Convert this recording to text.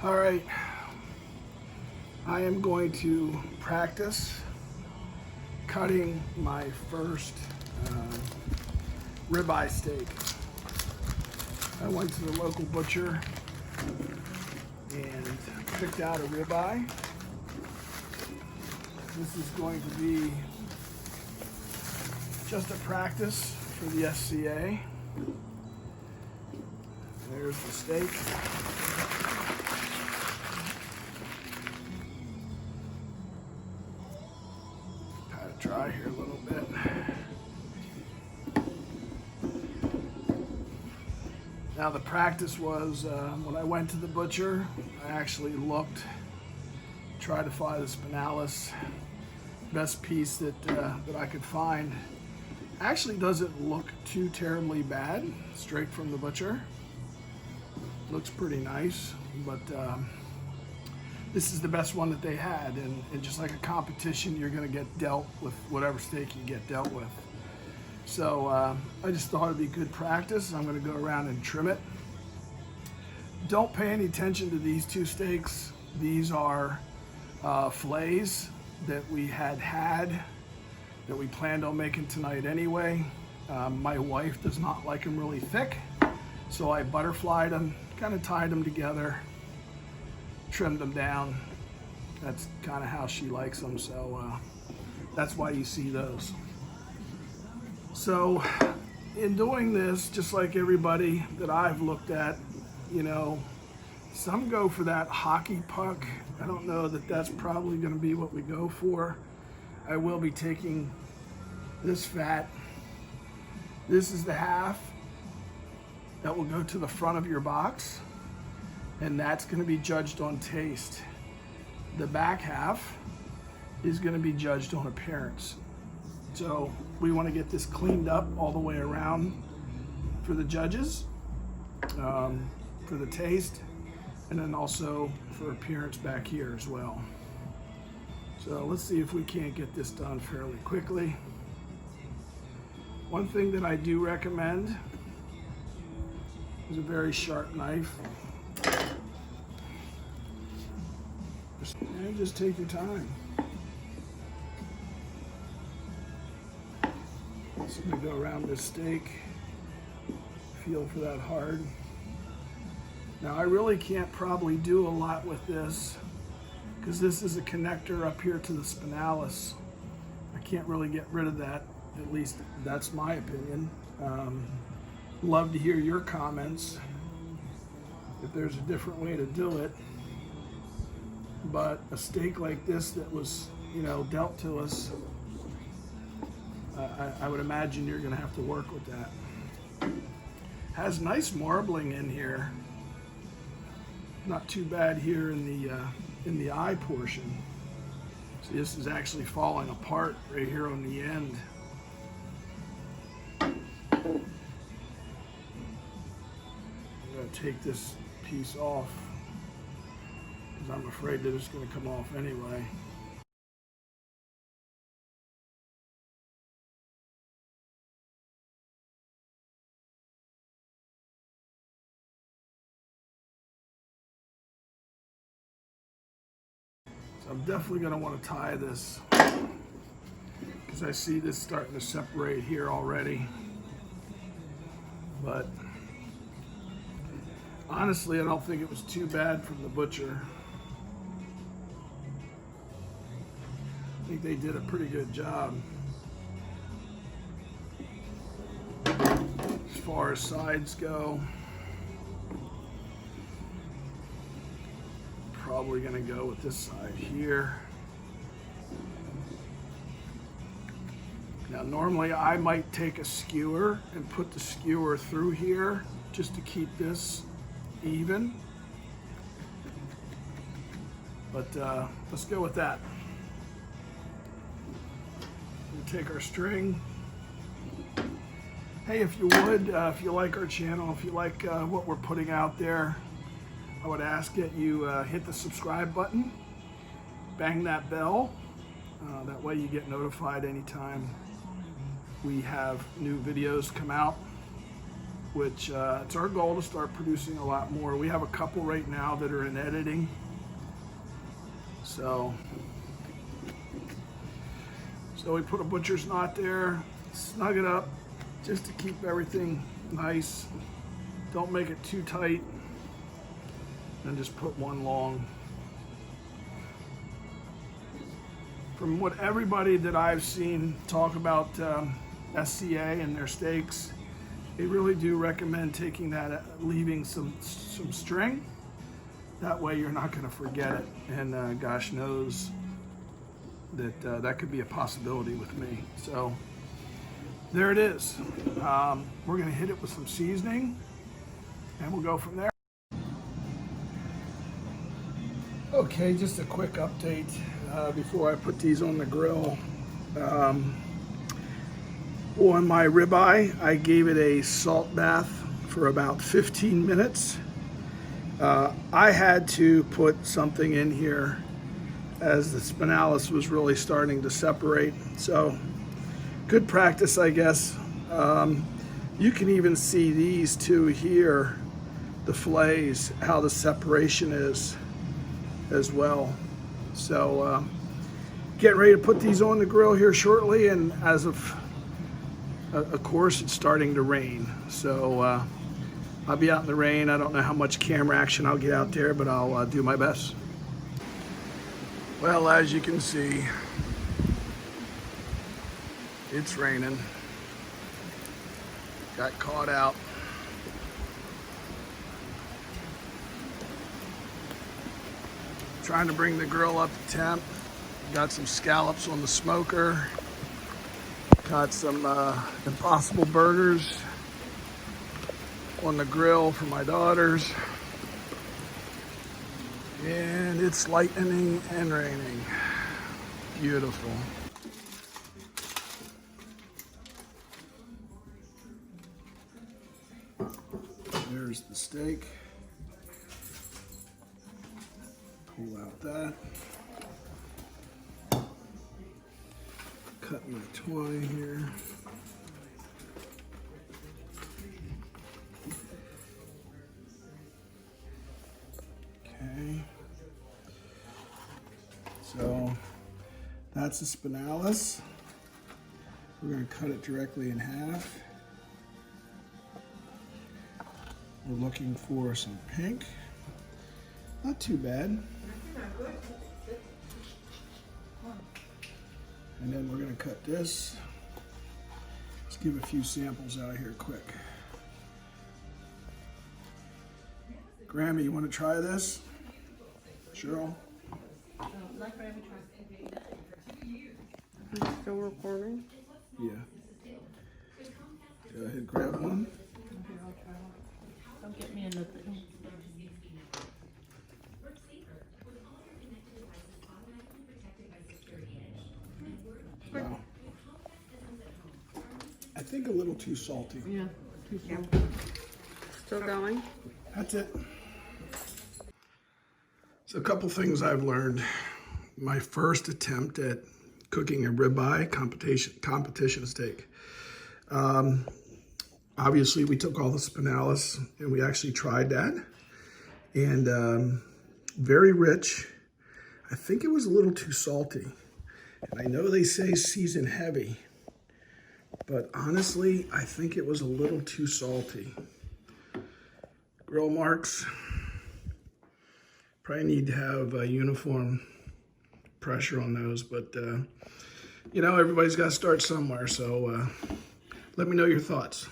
All right, I am going to practice cutting my first ribeye steak. I went to the local butcher and picked out a ribeye. This is going to be just a practice for the SCA. There's the steak. Pat it dry here a little bit. Now the practice was when I went to the butcher, I actually looked, tried to find the spinalis, best piece that I could find. Actually doesn't look too terribly bad, straight from the butcher. Looks pretty nice, but this is the best one that they had, and just like a competition, you're gonna get dealt with whatever steak you get dealt with. So I just thought it'd be good practice. I'm gonna go around and trim it. Don't pay any attention to these two steaks. These are fillets that we had that we planned on making tonight anyway. My wife does not like them really thick, so I butterflied them, kind of tied them together, trimmed them down. That's kind of how she likes them, so that's why you see those. So in doing this, just like everybody that I've looked at, you know, some go for that hockey puck. I don't know that that's probably going to be what we go for. I will be taking this fat. This is the half that will go to the front of your box, and that's going to be judged on taste. The back half is going to be judged on appearance. So we want to get this cleaned up all the way around for the judges, for the taste, and then also for appearance back here as well. So let's see if we can't get this done fairly quickly. One thing that I do recommend is a very sharp knife. And just take your time. So I'm gonna go around this steak, feel for that hard. Now I really can't probably do a lot with this because this is a connector up here to the spinalis. I can't really get rid of that, at least that's my opinion. Love to hear your comments if there's a different way to do it. But a steak like this that was, you know, dealt to us, I would imagine you're gonna have to work with that. Has nice marbling in here. Not too bad here in the eye portion. See, this is actually falling apart right here on the end. I'm gonna take this piece off because I'm afraid that it's gonna come off anyway. So I'm definitely going to want to tie this because I see this starting to separate here already. But honestly, I don't think it was too bad from the butcher. I think they did a pretty good job. As far as sides go, probably gonna go with this side here. Now normally I might take a skewer and put the skewer through here just to keep this even. But let's go with that. We'll take our string. Hey, if you would, if you like our channel, if you like what we're putting out there, I would ask that you hit the subscribe button, bang that bell. That way you get notified anytime we have new videos come out. which it's our goal to start producing a lot more. We have a couple right now that are in editing. So we put a butcher's knot there, snug it up just to keep everything nice. Don't make it too tight, and just put one long. From what everybody that I've seen talk about SCA and their steaks, they really do recommend taking that, leaving some string. That way you're not going to forget it, and gosh knows that that could be a possibility with me. So there it is. We're going to hit it with some seasoning, and we'll go from there. Okay, just a quick update before I put these on the grill. On my ribeye, I gave it a salt bath for about 15 minutes. I had to put something in here as the spinalis was really starting to separate. So good practice, I guess. You can even see these two here, the fillets, how the separation is as well. So getting ready to put these on the grill here shortly, and as of course it's starting to rain, so I'll be out in the rain. I don't know how much camera action I'll get out there, but I'll do my best. Well, as you can see, it's raining. Got caught out. Trying to bring the grill up to temp. Got some scallops on the smoker. Got some Impossible burgers on the grill for my daughters. And it's lightning and raining. Beautiful. There's the steak. Pull out that. Cut my twine here. Okay. So that's the spinalis. We're going to cut it directly in half. We're looking for some pink. Not too bad. And then we're going to cut this. Let's give a few samples out here quick. Grammy, you want to try this? Cheryl? Still recording? Yeah. Go ahead, grab one. Okay, I'll try. Don't get me anything. Wow. I think a little too salty. Yeah, too salty. Still going? That's it. So a couple things I've learned. My first attempt at cooking a ribeye competition steak. Obviously we took all the spinalis and we actually tried that. And very rich. I think it was a little too salty. And I know they say season heavy, but honestly, I think it was a little too salty. Grill marks, probably need to have a uniform pressure on those, but you know, everybody's got to start somewhere, so let me know your thoughts.